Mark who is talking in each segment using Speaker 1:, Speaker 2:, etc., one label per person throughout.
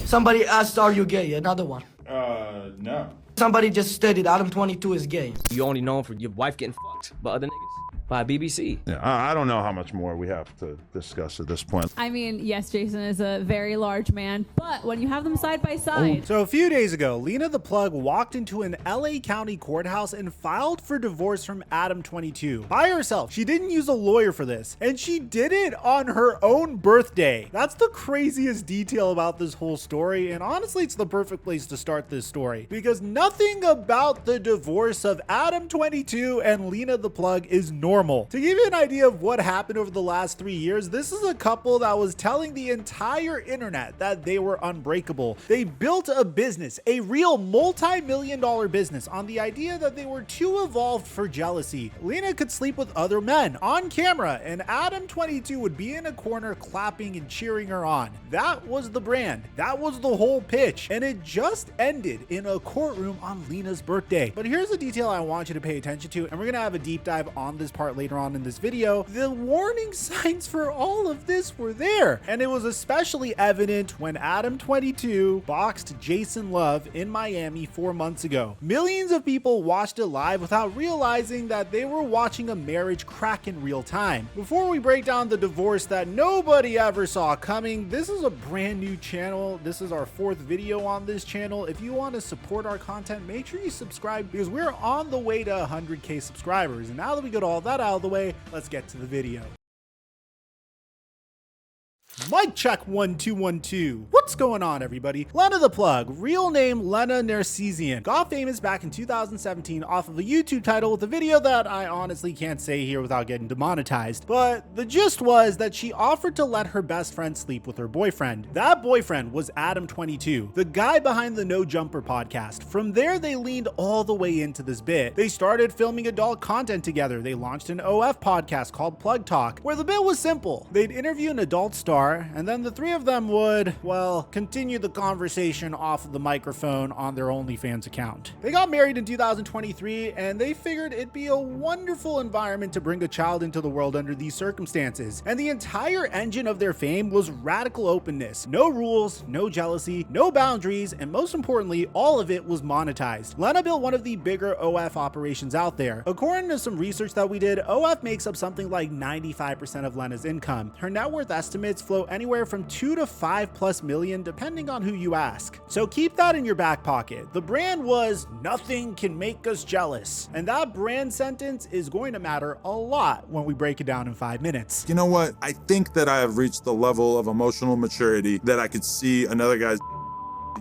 Speaker 1: Somebody asked, are you gay? Another one.
Speaker 2: No.
Speaker 1: Somebody just stated Adam22 is gay.
Speaker 3: You only known for your wife getting fucked by other niggas. By BBC.
Speaker 2: Yeah, I don't know how much more we have to discuss at this point.
Speaker 4: I mean, yes, Jason is a very large man, but when you have them side by side.
Speaker 5: So a few days ago, Lena the Plug walked into an LA County courthouse and filed for divorce from Adam22 by herself. She didn't use a lawyer for this, and she did it on her own birthday. That's the craziest detail about this whole story, and honestly, it's the perfect place to start this story because nothing about the divorce of Adam22 and Lena the Plug is normal. To give you an idea of what happened over the last 3 years, this is a couple that was telling the entire internet that they were unbreakable. They built a business, a real multi-million-dollar business, on the idea that they were too evolved for jealousy. Lena could sleep with other men on camera, and Adam22 would be in a corner clapping and cheering her on. That was the brand. That was the whole pitch, and it just ended in a courtroom on Lena's birthday. But here's a detail I want you to pay attention to, and we're gonna have a deep dive on this part later on in this video. The warning signs for all of this were there, and it was especially evident when Adam22 boxed Jason Love in Miami 4 months ago. Millions of people watched it live without realizing that they were watching a marriage crack in real time. Before we break down the divorce that nobody ever saw coming, this is a brand new channel. This is our 4th video on this channel. If you want to support our content, make sure you subscribe because we're on the way to 100K subscribers. And now that we got all that out of the way, let's get to the video. Mic check 1 2 1 2. What's going on, everybody? Lena the Plug, real name Lena Narcisian, got famous back in 2017 off of a YouTube title with a video that I honestly can't say here without getting demonetized. But the gist was that she offered to let her best friend sleep with her boyfriend. That boyfriend was Adam22, the guy behind the No Jumper podcast. From there, they leaned all the way into this bit. They started filming adult content together. They launched an OF podcast called Plug Talk, where the bit was simple. They'd interview an adult star, and then the three of them would, well, continue the conversation off of the microphone on their OnlyFans account. They got married in 2023, and they figured it'd be a wonderful environment to bring a child into the world under these circumstances. And the entire engine of their fame was radical openness. No rules, no jealousy, no boundaries, and most importantly, all of it was monetized. Lena built one of the bigger OF operations out there. According to some research that we did, OF makes up something like 95% of Lena's income. Her net worth estimates flow anywhere from 2 to 5+ million depending on who you ask. So keep that in your back pocket. The brand was nothing can make us jealous. And that brand sentence is going to matter a lot when we break it down in 5 minutes.
Speaker 2: You know what? I think that I have reached the level of emotional maturity that I could see another guy's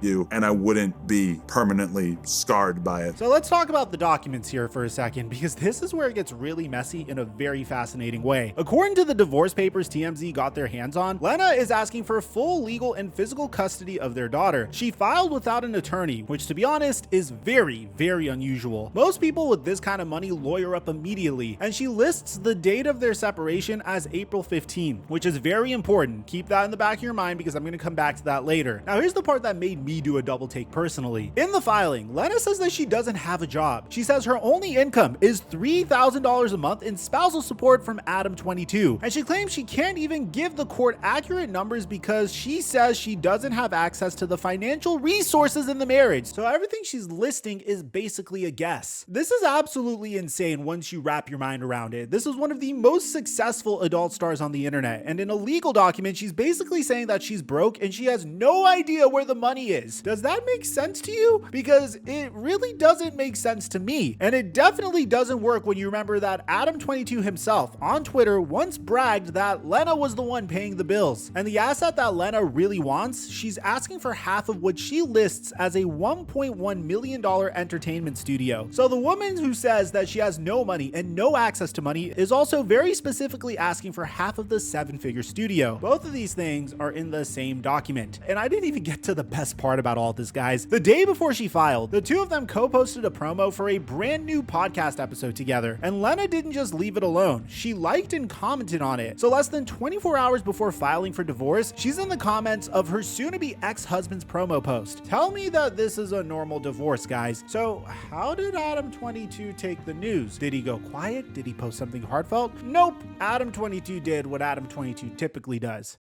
Speaker 2: you and I wouldn't be permanently scarred by it.
Speaker 5: So let's talk about the documents here for a second, because this is where it gets really messy in a very fascinating way. According to the divorce papers TMZ got their hands on, Lena is asking for full legal and physical custody of their daughter. She filed without an attorney, which to be honest is very, very unusual. Most people with this kind of money lawyer up immediately, and she lists the date of their separation as April 15, which is very important. Keep that in the back of your mind because I'm going to come back to that later. Now here's the part that made me do a double take personally. In the filing, Lena says that she doesn't have a job. She says her only income is $3,000 a month in spousal support from Adam22, and she claims she can't even give the court accurate numbers because she says she doesn't have access to the financial resources in the marriage. So everything she's listing is basically a guess. This is absolutely insane once you wrap your mind around it. This is one of the most successful adult stars on the internet, and in a legal document, she's basically saying that she's broke and she has no idea where the money is. Does that make sense to you? Because it really doesn't make sense to me. And it definitely doesn't work when you remember that Adam22 himself on Twitter once bragged that Lena was the one paying the bills. And the asset that Lena really wants, she's asking for half of what she lists as a $1.1 million entertainment studio. So the woman who says that she has no money and no access to money is also very specifically asking for half of the 7-figure studio. Both of these things are in the same document. And I didn't even get to the best part about all this, guys. The day before she filed, the two of them co-posted a promo for a brand new podcast episode together, and Lena didn't just leave it alone. She liked and commented on it. So less than 24 hours before filing for divorce, she's in the comments of her soon-to-be ex-husband's promo post. Tell me that this is a normal divorce, guys. So how did Adam22 take the news? Did he go quiet? Did he post something heartfelt? Nope. Adam22 did what Adam22 typically does.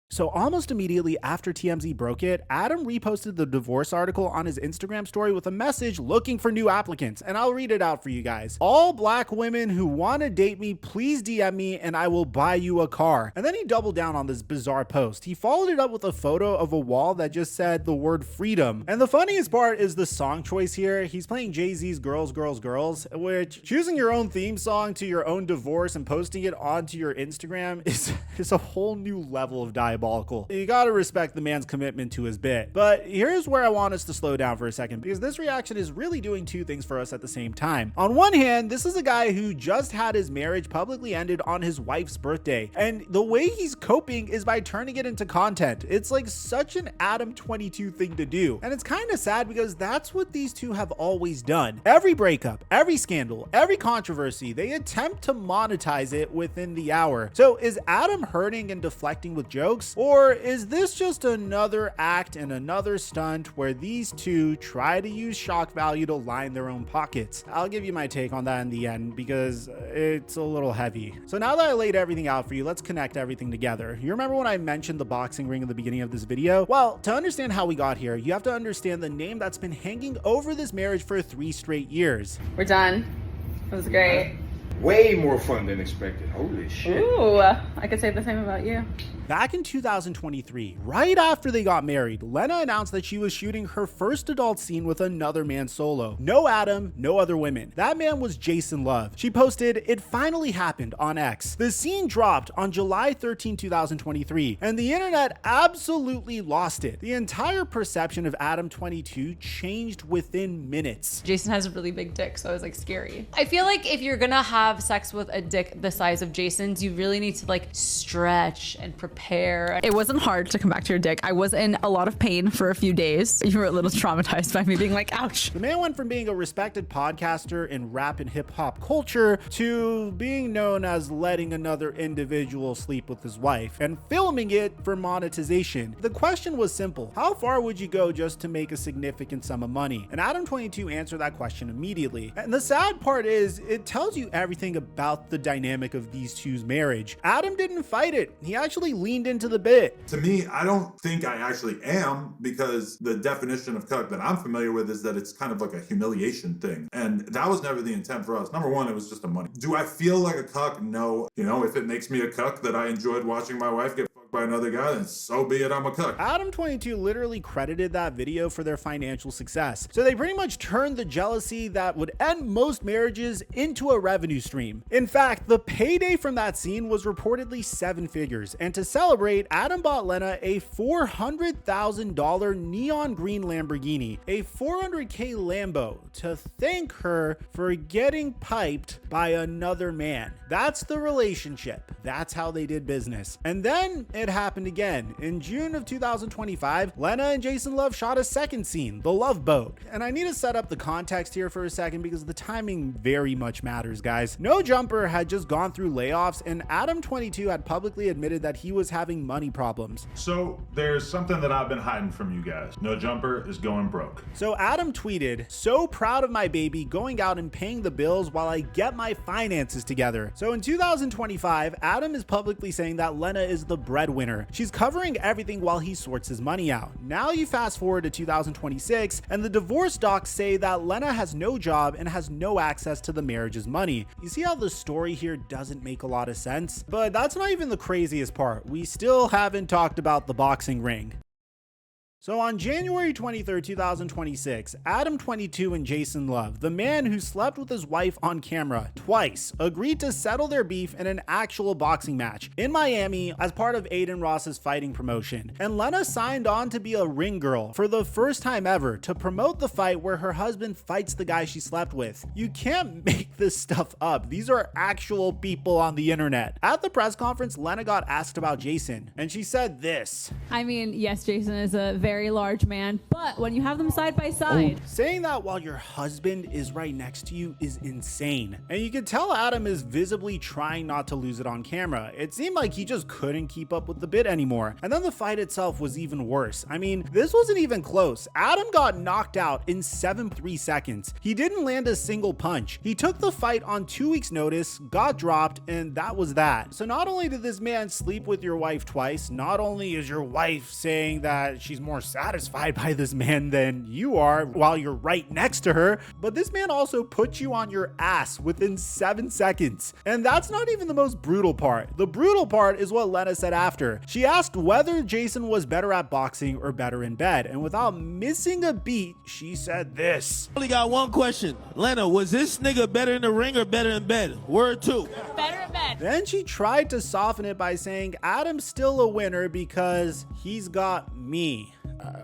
Speaker 5: So almost immediately after TMZ broke it, Adam reposted the divorce article on his Instagram story with a message looking for new applicants. And I'll read it out for you guys. All black women who want to date me, please DM me and I will buy you a car. And then he doubled down on this bizarre post. He followed it up with a photo of a wall that just said the word freedom. And the funniest part is the song choice here. He's playing Jay-Z's Girls, Girls, Girls, which choosing your own theme song to your own divorce and posting it onto your Instagram is a whole new level of diabolical. You gotta respect the man's commitment to his bit. But here's where I want us to slow down for a second, because this reaction is really doing two things for us at the same time. On one hand, this is a guy who just had his marriage publicly ended on his wife's birthday, and the way he's coping is by turning it into content. It's like such an Adam22 thing to do, and it's kind of sad because that's what these two have always done. Every breakup, every scandal, every controversy, they attempt to monetize it within the hour. So is Adam hurting and deflecting with jokes? Or is this just another act and another stunt where these two try to use shock value to line their own pockets? I'll give you my take on that in the end because it's a little heavy. So now that I laid everything out for you, let's connect everything together. You remember when I mentioned the boxing ring at the beginning of this video? Well, to understand how we got here, you have to understand the name that's been hanging over this marriage for 3 straight years.
Speaker 6: We're done. It was great.
Speaker 7: Way more fun than expected. Holy shit.
Speaker 6: Ooh, I could say the same about you.
Speaker 5: Back in 2023, right after they got married, Lena announced that she was shooting her first adult scene with another man solo. No Adam, no other women. That man was Jason Love. She posted, "It finally happened" on X. The scene dropped on July 13, 2023, and the internet absolutely lost it. The entire perception of Adam22 changed within minutes.
Speaker 8: Jason has a really big dick, so it was like scary. I feel like if you're gonna have sex with a dick the size of Jason's, you really need to like stretch and prepare.
Speaker 9: It wasn't hard to come back to your dick. I was in a lot of pain for a few days. You were a little traumatized by me being like, ouch.
Speaker 5: The man went from being a respected podcaster in rap and hip hop culture to being known as letting another individual sleep with his wife and filming it for monetization. The question was simple. How far would you go just to make a significant sum of money? And Adam22 answered that question immediately. And the sad part is it tells you everything about the dynamic of these two's marriage. Adam didn't fight it. He actually leaned into the bit.
Speaker 2: To me, I don't think I actually am, because the definition of cuck that I'm familiar with is that it's kind of like a humiliation thing. And that was never the intent for us. Number one, it was just the money. Do I feel like a cuck? No. You know, if it makes me a cuck that I enjoyed watching my wife get fucked by another guy, then so be it, I'm a cuck.
Speaker 5: Adam22 literally credited that video for their financial success. So they pretty much turned the jealousy that would end most marriages into a revenue stream. In fact, the payday from that scene was reportedly 7 figures. And to celebrate, Adam bought Lena a $400,000 neon green Lamborghini, a $400K Lambo, to thank her for getting piped by another man. That's the relationship. That's how they did business. And then it happened again. In June of 2025, Lena and Jason Love shot a second scene, the Love Boat. And I need to set up the context here for a second because the timing very much matters, guys. No Jumper had just gone through layoffs, and Adam22 had publicly admitted that he was having money problems.
Speaker 10: So there's something that I've been hiding from you guys. No Jumper is going broke.
Speaker 5: So Adam tweeted, "So proud of my baby, going out and paying the bills while I get my finances together." So in 2025, Adam is publicly saying that Lena is the breadwinner. She's covering everything while he sorts his money out. Now you fast forward to 2026, and the divorce docs say that Lena has no job and has no access to the marriage's money. You see how the story here doesn't make a lot of sense? But that's not even the craziest part. We still haven't talked about the boxing ring. So on January 23rd, 2026, Adam22 and Jason Love, the man who slept with his wife on camera twice, agreed to settle their beef in an actual boxing match in Miami as part of Aiden Ross's fighting promotion. And Lena signed on to be a ring girl for the first time ever to promote the fight where her husband fights the guy she slept with. You can't make this stuff up. These are actual people on the internet. At the press conference, Lena got asked about Jason, and she said this.
Speaker 4: I mean, yes, Jason is a very very large man, but when you have them side by side.
Speaker 5: Saying that while your husband is right next to you is insane. And you can tell Adam is visibly trying not to lose it on camera. It seemed like he just couldn't keep up with the bit anymore. And then the fight itself was even worse. I mean, this wasn't even close. Adam got knocked out in 7.3 seconds. He didn't land a single punch. He took the fight on 2 weeks notice, got dropped, and that was that. So not only did this man sleep with your wife twice, not only is your wife saying that she's more satisfied by this man than you are while you're right next to her, but this man also put you on your ass within 7 seconds. And that's not even the most brutal part. The brutal part is what Lena said after. She asked whether Jason was better at boxing or better in bed, and without missing a beat, she said this.
Speaker 11: Only got one question. Lena, was this nigga better in the ring or better in bed? Word 2.
Speaker 4: Better in bed.
Speaker 5: Then she tried to soften it by saying Adam's still a winner because he's got me.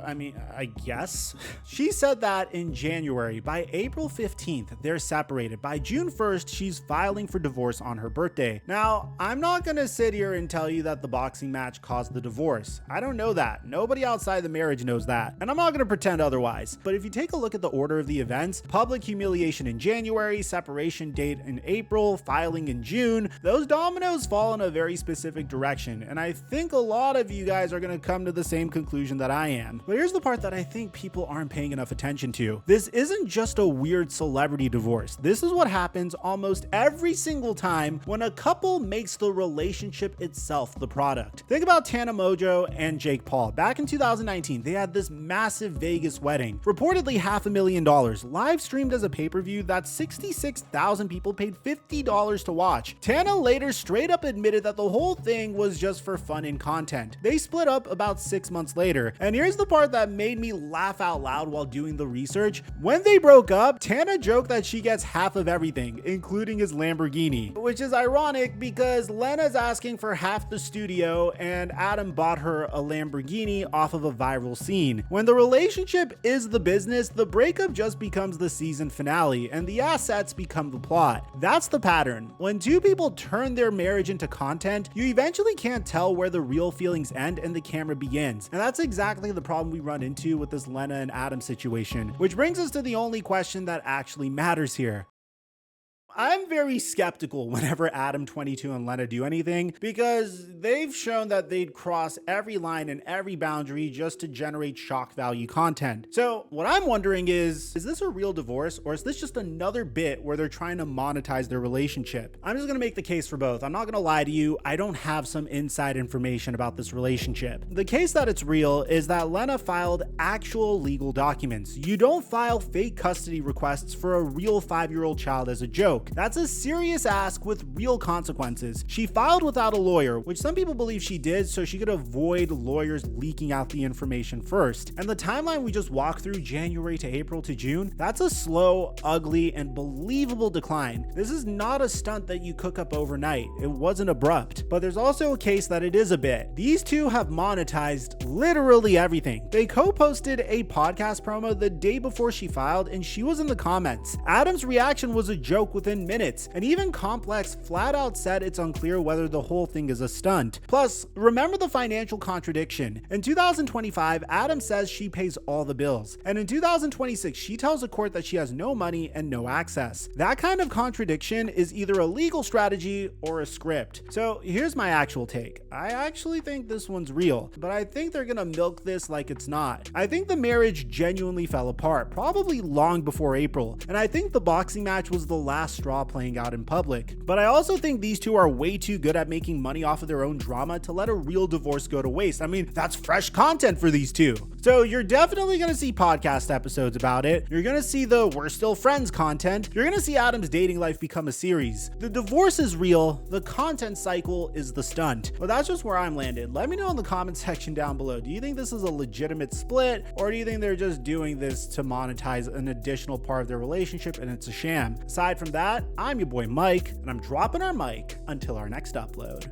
Speaker 5: I guess. She said that in January. By April 15th, they're separated. By June 1st, she's filing for divorce on her birthday. Now, I'm not gonna sit here and tell you that the boxing match caused the divorce. I don't know that. Nobody outside the marriage knows that. And I'm not gonna pretend otherwise. But if you take a look at the order of the events, public humiliation in January, separation date in April, filing in June, those dominoes fall in a very specific direction. And I think a lot of you guys are gonna come to the same conclusion that I am. But here's the part that I think people aren't paying enough attention to. This isn't just a weird celebrity divorce. This is what happens almost every single time when a couple makes the relationship itself the product. Think about Tana Mojo and Jake Paul. Back in 2019, they had this massive Vegas wedding, reportedly $500,000, live streamed as a pay-per-view that 66,000 people paid $50 to watch. Tana later straight up admitted that the whole thing was just for fun and content. They split up about 6 months later, and here's the part that made me laugh out loud while doing the research. When they broke up, Tana joked that she gets half of everything, including his Lamborghini, which is ironic because Lena's asking for half the studio and Adam bought her a Lamborghini off of a viral scene. When the relationship is the business, the breakup just becomes the season finale and the assets become the plot. That's the pattern. When two people turn their marriage into content, you eventually can't tell where the real feelings end and the camera begins. And that's exactly the problem we run into with this Lena and Adam situation, which brings us to the only question that actually matters here. I'm very skeptical whenever Adam22 and Lena do anything because they've shown that they'd cross every line and every boundary just to generate shock value content. So what I'm wondering is this a real divorce or is this just another bit where they're trying to monetize their relationship? I'm just gonna make the case for both. I'm not gonna lie to you. I don't have some inside information about this relationship. The case that it's real is that Lena filed actual legal documents. You don't file fake custody requests for a real 5-year-old child as a joke. That's a serious ask with real consequences. She filed without a lawyer, which some people believe she did so she could avoid lawyers leaking out the information first. And the timeline we just walked through, January to April to June, that's a slow, ugly, and believable decline. This is not a stunt that you cook up overnight. It wasn't abrupt. But there's also a case that it is a bit. These two have monetized literally everything. They co-posted a podcast promo the day before she filed, and she was in the comments. Adam's reaction was a joke within minutes, and even Complex flat out said it's unclear whether the whole thing is a stunt. Plus, remember the financial contradiction. In 2025, Adam says she pays all the bills, and in 2026, she tells the court that she has no money and no access. That kind of contradiction is either a legal strategy or a script. So here's my actual take. I actually think this one's real, but I think they're gonna milk this like it's not. I think the marriage genuinely fell apart, probably long before April, and I think the boxing match was the last straw playing out in public. But I also think these two are way too good at making money off of their own drama to let a real divorce go to waste. I mean, that's fresh content for these two. So you're definitely gonna see podcast episodes about it. You're gonna see the we're still friends content. You're gonna see Adam's dating life become a series. The divorce is real. The content cycle is the stunt. But that's just where I'm landed. Let me know in the comment section down below. Do you think this is a legitimate split, or do you think they're just doing this to monetize an additional part of their relationship and it's a sham? Aside from that, I'm your boy Mike, and I'm dropping our mic until our next upload.